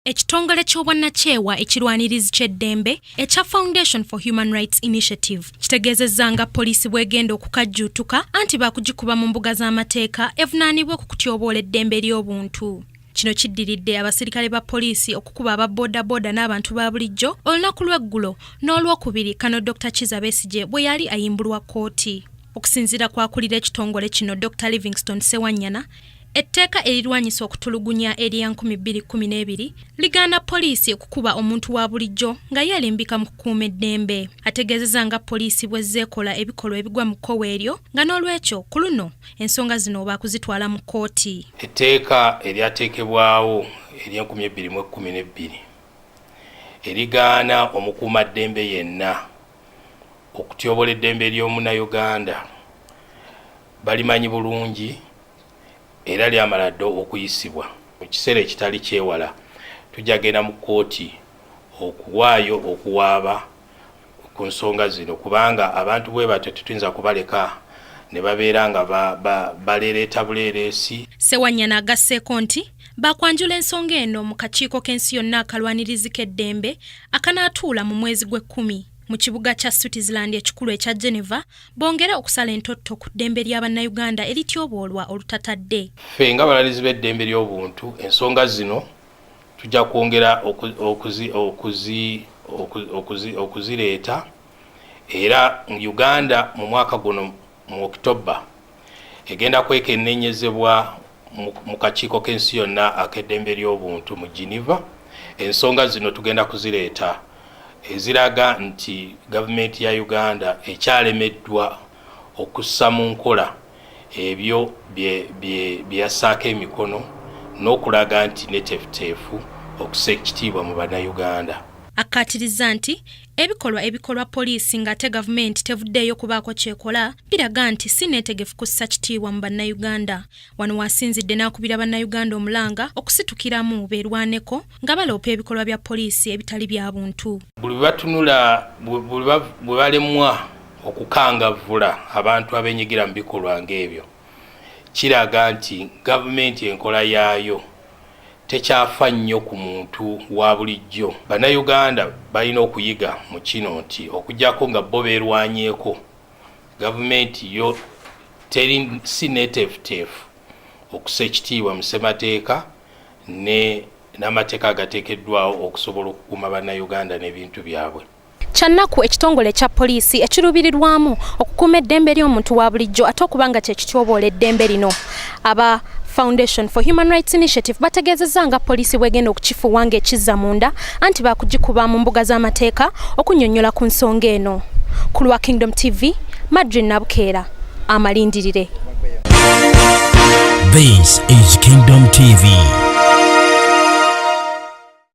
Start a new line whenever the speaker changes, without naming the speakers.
Ekitongole ky'obwannakyewa ekirwanirizi ky'eddembe ekya Foundation for Human Rights Initiative kitegeezezza nga poliisi bwegenda okukajjuutuka anti baakugikuba mu mbuga z'amateeka evunaanibwe ku kutyoboola eddembe ly'obuntu. Kino kiddiridde abasirikale ba poliisi okukuba ababooda n'abantu ba bulijjo olunaku lw'eggulo n'olwokubiri Kano Dr. Kizza Besigye bwe yali ayimbulwa kkooti. Okusinziira kwakulira ekitongole kino Dr. Livingstone Ssewanyana, etteeka erirwanyisa okutulugunya erya 2012 ligaana poliisi okukuba omuntu wa bulijjo nga yeelimbika mu kukuuma eddembe. Ategeezezza nga poliisi bwezzeekola ebikolwa ebigwa mu kkowa eryo nga n'olwekyo ku luno ensonga zino baakuzitwala mu kkooti.
Etteeka eryateekebwawo erya 2012 erigaana omukuumaddembe yenna okutyobola eddembe ly'omunnayuganda balimanyi bulungi era lyamala ddo okuyisibwa. Mu kiseera ekitali kyewala tujagenda mu kkooti okuwaayo okuwaaba ku nsonga zino kubanga abantu bwe batyo tetuyinza kubaleka ne babeera nga baleereeta buleereesi.
Ssewanyana agasseeko nti baakwanjula ensonga eno mu kakiiko k'ensi yonna akalwanirizi k'eddembe akanaatuula mu mwezi gw'Ekkumi mu kibuga kya Switzerland ekikulu ekya Geneva bongere okusala entotto ku ddembe ly'Abannayuganda erityoboolwa olutatadde.
Ffe nga abalalizi b'eddembe ly'obuntu ensonga zino tujja kwongera okuzireeta era Uganda mu mwaka guno mu Oktoba egenda kwekennenyezebwa mu kakiiko k'ensi yonna ak'eddembe ly'obuntu mu Geneva. Ensonga zino tugenda kuzireeta eziraga nti gavumenti ya Uganda ekyalemeddwa okussa mu nkola ebyo byassaako emikono n'okulaga nti neteefuteefu okussa ekitiibwa mu Bannayuganda.
Akkaatiriza nti ebikolwa poliisi ng'ate gavumenti tevuddeeyo kubaako kyekola biraga nti si neetegefu kussa kitiibwa mu Bannayuganda. Wano wasinzidde n'akubira Bannayuganda omulanga okusitukiramu beerwaneko nga baloopa ebikolwa bya poliisi ebitali bya buntu.
Buli batunula bwe balemwa okukangavvula abantu abeenyigira mu bikolwa ng'ebyo kiraga nti gavumenti enkola yaayo tekyafa nnyo ku muntu wa bulijjo. Bannayuganda balina okuyiga mu kino nti okuggyako nga bo beerwanyeeko gavumenti yo si neeteefuteefu okussa ekitiibwa mu ssemateeka n'amateeka agateekeddwawo okusobola okukuuma Bannayuganda n'ebintu byabwe.
Kyannaku ekitongole kya poliisi ekiruubirirwamu okukuuma eddembe ly'omuntu wa bulijjo ate okuba nga kye kityoboola eddembe lino. Aba Foundation for Human Rights Initiative bategeezezza nga poliisi bwegenda okukifuuwa ng'ekizza munda anti baakugikuba mu mbuga z'amateeka okunnyonnyola ku nsonga eno. Ku lwa Kingdom TV, Madrid Nabukeera, amalindirire.
This is Kingdom TV.